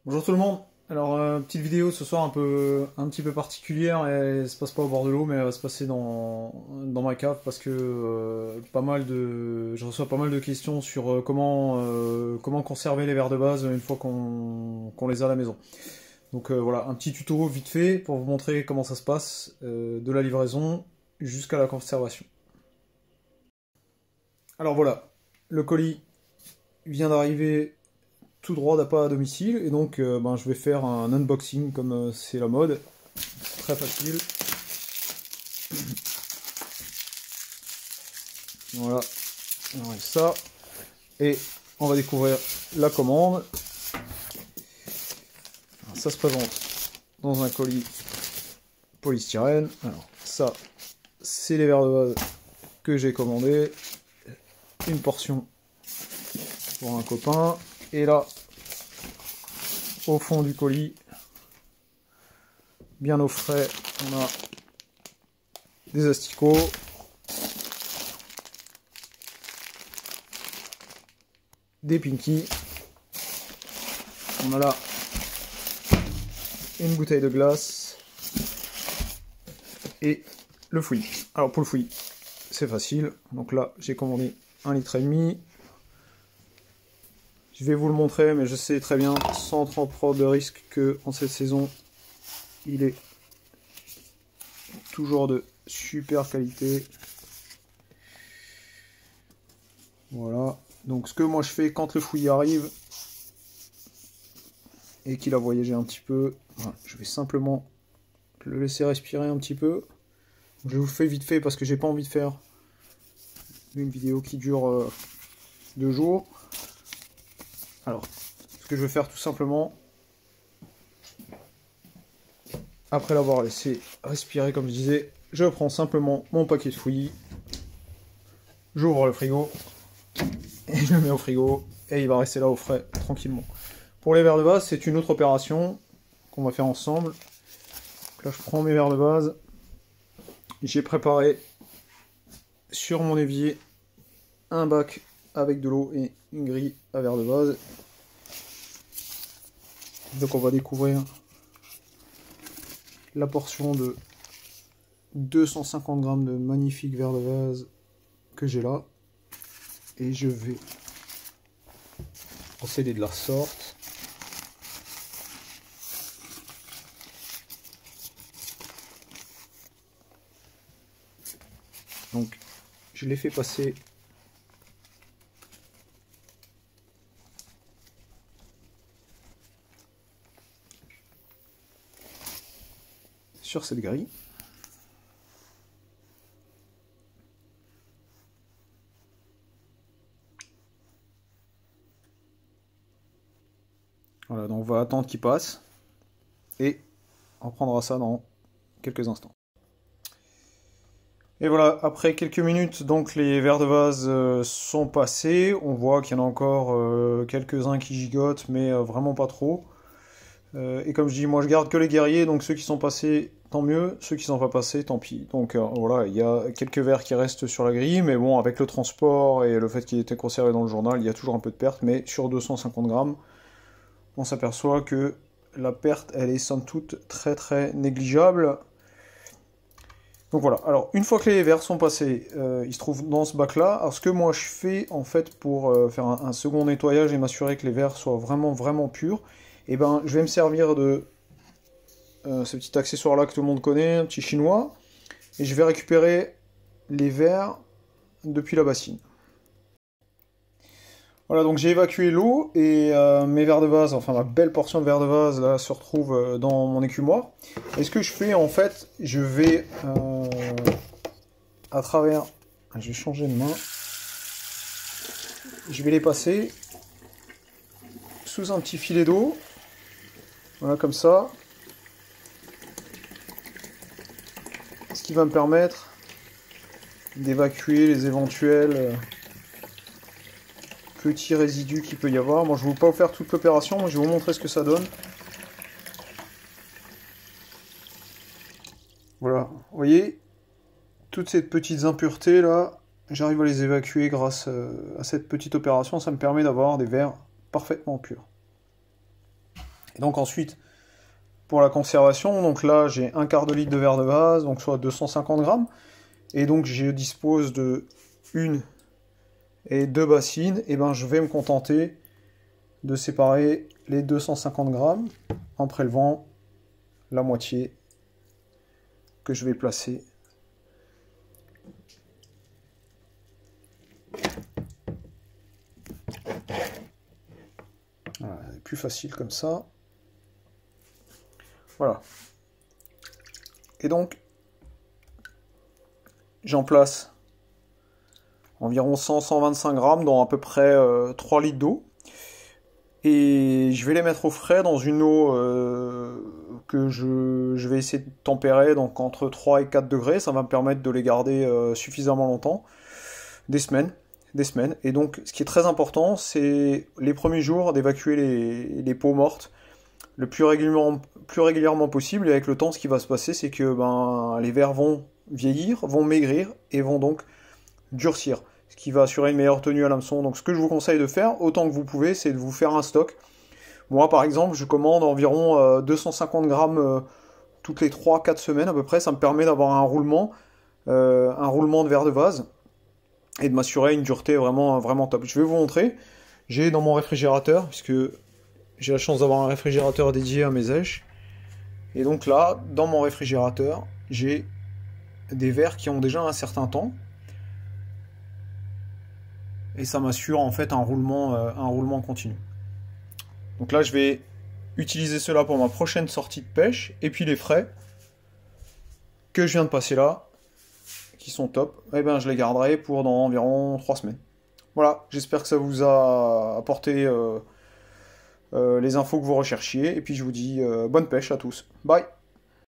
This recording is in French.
Bonjour tout le monde. Alors petite vidéo ce soir un petit peu particulière, et elle se passe pas au bord de l'eau, mais elle va se passer dans ma cave parce que je reçois pas mal de questions sur comment conserver les verres de base une fois qu'on les a à la maison. Donc voilà, un petit tuto vite fait pour vous montrer comment ça se passe de la livraison jusqu'à la conservation. Alors voilà, le colis vient d'arriver tout droit d'appât à domicile, et donc je vais faire un unboxing comme c'est la mode. C'est très facile. Voilà, on enlève ça et on va découvrir la commande. Alors, ça se présente dans un colis polystyrène. Alors ça, c'est les verres de base que j'ai commandés, une portion pour un copain, et là au fond du colis, bien au frais, on a des asticots, des pinkies, on a là une bouteille de glace et le fouillis. Alors pour le fouillis, c'est facile. Donc là, j'ai commandé 1,5 litre. Je vais vous le montrer, mais je sais très bien, sans trop prendre de risque, que en cette saison, il est toujours de super qualité. Voilà. Donc ce que moi je fais quand le fouillis arrive et qu'il a voyagé un petit peu, voilà, je vais simplement le laisser respirer un petit peu. Je vous le fais vite fait parce que j'ai pas envie de faire une vidéo qui dure 2 jours. Alors, ce que je vais faire tout simplement, après l'avoir laissé respirer comme je disais, je prends simplement mon paquet de fouillis, j'ouvre le frigo, et je le mets au frigo, et il va rester là au frais, tranquillement. Pour les verres de base, c'est une autre opération qu'on va faire ensemble. Donc là, je prends mes verres de base, j'ai préparé sur mon évier un bac avec de l'eau et une grille à verre de base. Donc on va découvrir la portion de 250 grammes de magnifiques verres de base que j'ai là, et je vais procéder de la sorte. Donc je les fais passer sur cette grille. Voilà, donc on va attendre qu'il passe et on reprendra ça dans quelques instants. Et voilà, après quelques minutes, donc les verres de base sont passés. On voit qu'il y en a encore quelques-uns qui gigotent, mais vraiment pas trop. Et comme je dis, moi je garde que les guerriers, donc ceux qui sont passés, tant mieux. Ceux qui sont pas passés, tant pis. Donc voilà, il y a quelques verres qui restent sur la grille, mais bon, avec le transport et le fait qu'il était conservé dans le journal, il y a toujours un peu de perte, mais sur 250 grammes, on s'aperçoit que la perte, elle est somme toute très très négligeable. Donc voilà, alors une fois que les verres sont passés, ils se trouvent dans ce bac là. Alors ce que moi je fais en fait pour faire un second nettoyage et m'assurer que les verres soient vraiment vraiment purs, et ben je vais me servir de ce petit accessoire là que tout le monde connaît, un petit chinois, et je vais récupérer les verres depuis la bassine. Voilà, donc j'ai évacué l'eau, et mes verres de vase, enfin ma belle portion de verres de vase là se retrouve dans mon écumoire. Et ce que je fais en fait, je vais à travers, je vais changer de main, je vais les passer sous un petit filet d'eau, voilà, comme ça, ce qui va me permettre d'évacuer les éventuels petits résidus qu'il peut y avoir. Moi je ne vais pas vous faire toute l'opération, je vais vous montrer ce que ça donne. Voilà, vous voyez, toutes ces petites impuretés là, j'arrive à les évacuer grâce à cette petite opération. Ça me permet d'avoir des verres parfaitement purs. Et donc ensuite, pour la conservation, donc là j'ai un quart de litre de verre de vase, donc soit 250 grammes. Et donc je dispose de une et deux bassines. Et ben je vais me contenter de séparer les 250 grammes en prélevant la moitié que je vais placer. Voilà, c'est plus facile comme ça. Voilà. Et donc, j'en place environ 100-125 grammes dans à peu près 3 litres d'eau. Et je vais les mettre au frais dans une eau que je vais essayer de tempérer, donc entre 3 et 4 degrés. Ça va me permettre de les garder suffisamment longtemps, des semaines. Et donc, ce qui est très important, c'est les premiers jours d'évacuer les peaux mortes le plus régulièrement possible. Et avec le temps, ce qui va se passer, c'est que les vers vont vieillir, vont maigrir et vont donc durcir, ce qui va assurer une meilleure tenue à l'hameçon. Donc ce que je vous conseille de faire, autant que vous pouvez, c'est de vous faire un stock. Moi, par exemple, je commande environ 250 grammes toutes les 3-4 semaines à peu près. Ça me permet d'avoir un roulement de verre de vase et de m'assurer une dureté vraiment, vraiment top. Je vais vous montrer. J'ai dans mon réfrigérateur, puisque j'ai la chance d'avoir un réfrigérateur dédié à mes èches. Et donc là, dans mon réfrigérateur, j'ai des verres qui ont déjà un certain temps. Et ça m'assure en fait un roulement continu. Donc là, je vais utiliser cela pour ma prochaine sortie de pêche. Et puis les frais que je viens de passer là, qui sont top, eh ben, je les garderai pour dans environ 3 semaines. Voilà, j'espère que ça vous a apporté les infos que vous recherchiez. Et puis je vous dis bonne pêche à tous. Bye!